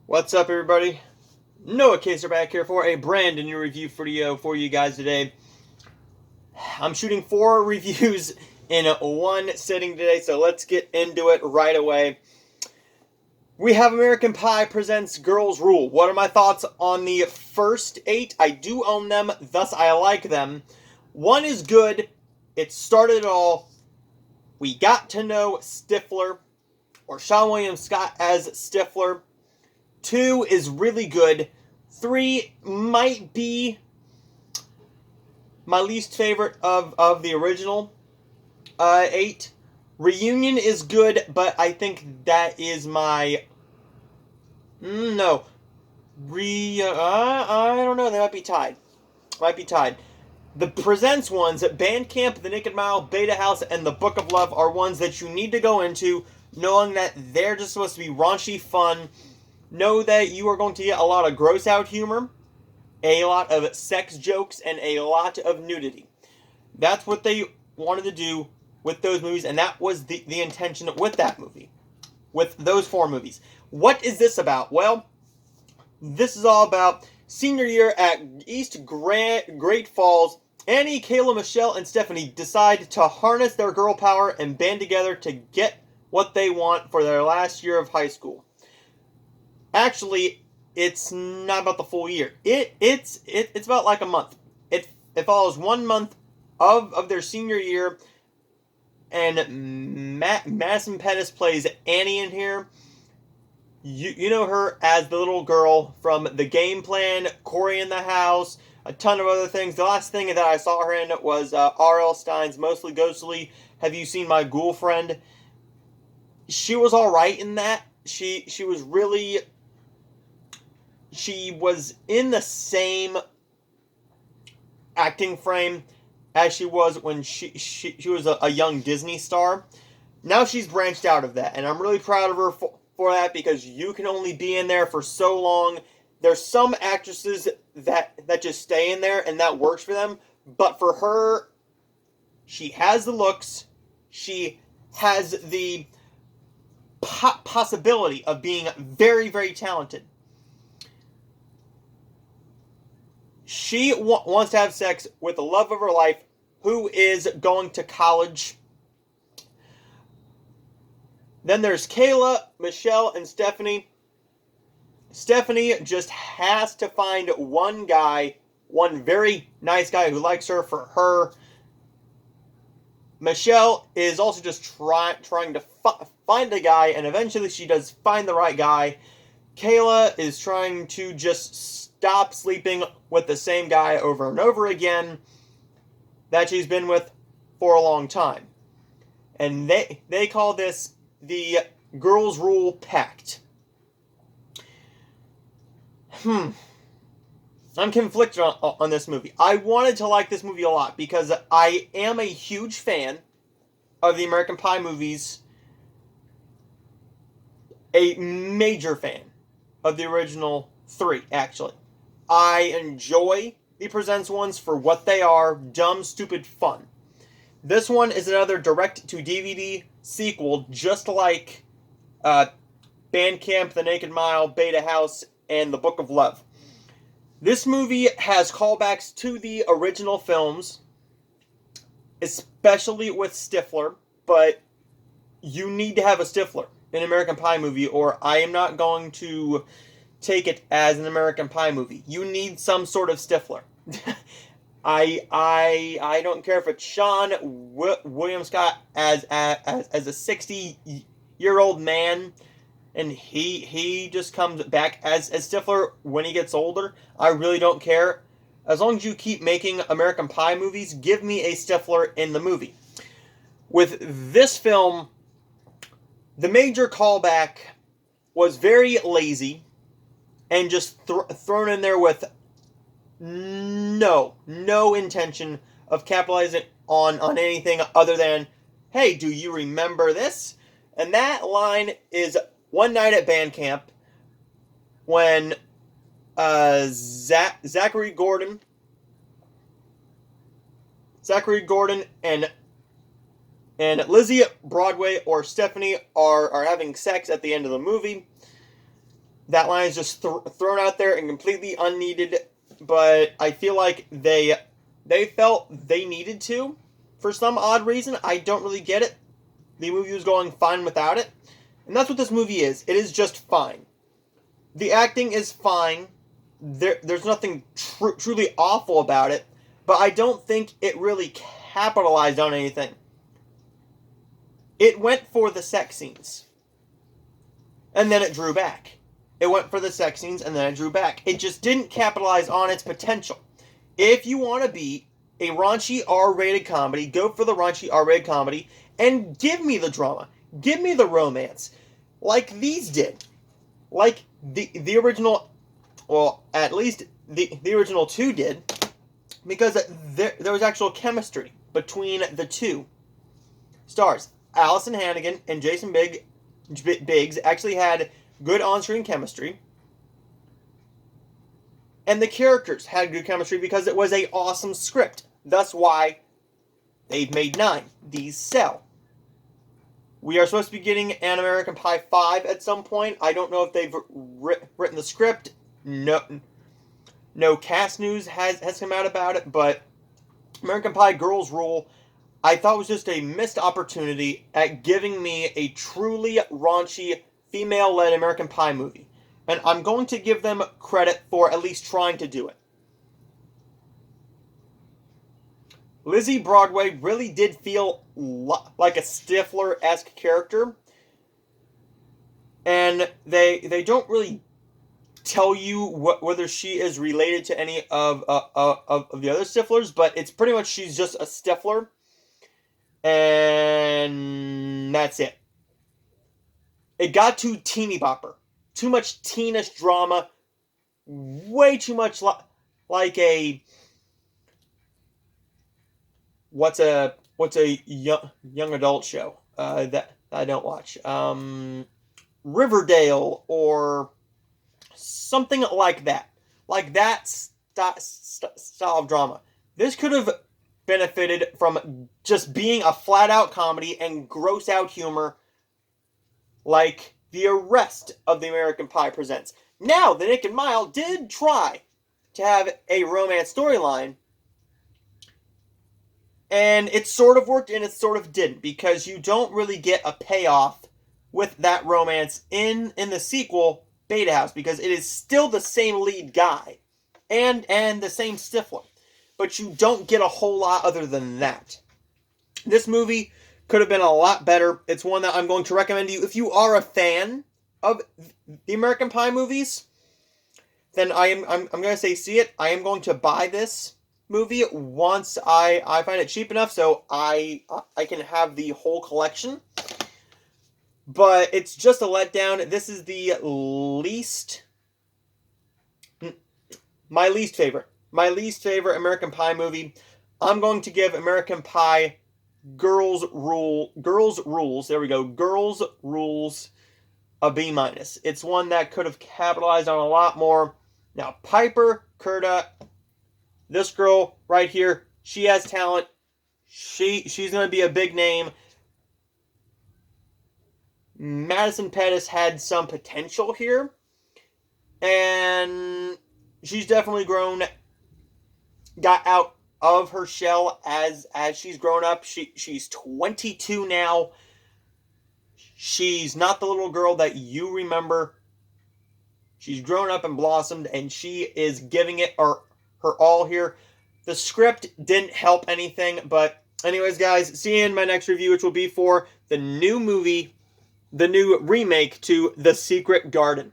What's up, everybody? Noah Kaser back here for a brand new review video for you guys today. I'm shooting 4 reviews in one sitting today, so let's get into it right away. We have American Pie presents Girls Rule. What are my thoughts on the first 8? I do own them, thus I like them. 1 is good. It started it all. We got to know Stifler, or Seann William Scott as Stifler. 2 is really good. 3 might be my least favorite of the original 8. Reunion is good, but I think that is my... No. I don't know. They might be tied. The Presents ones, Bandcamp, The Naked Mile, Beta House, and The Book of Love are ones that you need to go into knowing that they're just supposed to be raunchy fun. Know that you are going to get a lot of gross out humor, a lot of sex jokes, and a lot of nudity. That's what they wanted to do with those movies, and that was the intention with that movie. With those 4 movies. What is this about? Well, this is all about senior year at East Great Falls. Annie, Kayla, Michelle, and Stephanie decide to harness their girl power and band together to get what they want for their last year of high school. Actually, it's not about the full year. It's about like a month. It follows 1 month of their senior year, and Madison Pettis plays Annie in here. You know her as the little girl from The Game Plan, Cory in the House, a ton of other things. The last thing that I saw her in was R.L. Stine's Mostly Ghostly. Have You Seen My Ghoul Friend? She was alright in that. She was in the same acting frame as she was when she was a young Disney star. Now she's branched out of that, and I'm really proud of her for that, because you can only be in there for so long. There's some actresses that just stay in there, and that works for them. But for her, she has the looks. She has the possibility of being very, very talented. She wants to have sex with the love of her life, who is going to college. Then there's Kayla, Michelle, and Stephanie. Stephanie just has to find one guy, one very nice guy who likes her for her. Michelle is also just trying to find a guy, and eventually she does find the right guy. Kayla is trying to just stop sleeping with the same guy over and over again that she's been with for a long time. And they call this the Girls Rule Pact. I'm conflicted on this movie. I wanted to like this movie a lot because I am a huge fan of the American Pie movies. A major fan of the original 3, actually. I enjoy the Presents ones for what they are: dumb, stupid fun. This one is another direct-to-DVD sequel, just like Bandcamp, The Naked Mile, Beta House, and The Book of Love. This movie has callbacks to the original films, especially with Stifler, but you need to have a Stifler in an American Pie movie, or I am not going to take it as an American Pie movie. You need some sort of Stifler. I don't care if it's Seann William Scott as a 60-year-old man, and he just comes back as Stifler when he gets older. I really don't care. As long as you keep making American Pie movies, give me a Stifler in the movie. With this film, the major callback was very lazy and just thrown in there with no intention of capitalizing on anything other than, hey, do you remember this? And that line is One Night at Bandcamp, when Zachary Gordon and Lizzie Broadway or Stephanie are having sex at the end of the movie. that line is just thrown out there and completely unneeded, but I feel like they felt they needed to for some odd reason. I don't really get it. The movie was going fine without it, and that's what this movie is. It is just fine. The acting is fine. There's nothing truly awful about it, but I don't think it really capitalized on anything. It went for the sex scenes, and then it drew back. It went for the sex scenes, and then it drew back. It just didn't capitalize on its potential. If you want to be a raunchy R-rated comedy, go for the raunchy R-rated comedy, and give me the drama. Give me the romance. Like these did. Like the original, well, at least the original two did, because there was actual chemistry between the two stars. Allison Hannigan and Jason Biggs actually had good on-screen chemistry, and the characters had good chemistry because it was an awesome script. That's why they've made 9. These sell. We are supposed to be getting an American Pie 5 at some point. I don't know if they've written the script. No cast news has come out about it, but American Pie Girls Rule, I thought was just a missed opportunity at giving me a truly raunchy, female-led American Pie movie. And I'm going to give them credit for at least trying to do it. Lizzie Broadway really did feel like a Stifler-esque character. And they don't really tell you whether she is related to any of the other Stiflers, but it's pretty much she's just a Stifler. And that's it. It got too teeny bopper. Too much teenish drama. Way too much like a... What's a young adult show that I don't watch? Riverdale or something like that. Like that style of drama. This could have benefited from just being a flat-out comedy and gross-out humor like the rest of the American Pie Presents. Now, the Nick and Mile did try to have a romance storyline, and it sort of worked and it sort of didn't, because you don't really get a payoff with that romance in the sequel, Beta House, because it is still the same lead guy and the same Stifler. But you don't get a whole lot other than that. This movie could have been a lot better. It's one that I'm going to recommend to you. If you are a fan of the American Pie movies, then I'm going to say see it. I am going to buy this movie once I find it cheap enough so I can have the whole collection. But it's just a letdown. This is my least favorite American Pie movie. I'm going to give American Pie Girls Rules, there we go, Girls Rules a B-. It's one that could have capitalized on a lot more. Now, Piper Curda, this girl right here, she has talent. She's going to be a big name. Madison Pettis had some potential here, and she's definitely grown, got out of her shell as she's grown up. She's 22 now. She's not the little girl that you remember. She's grown up and blossomed, and she is giving it her all here. The script didn't help anything, but anyways, guys, see you in my next review, which will be for the new movie, the new remake to The Secret Garden.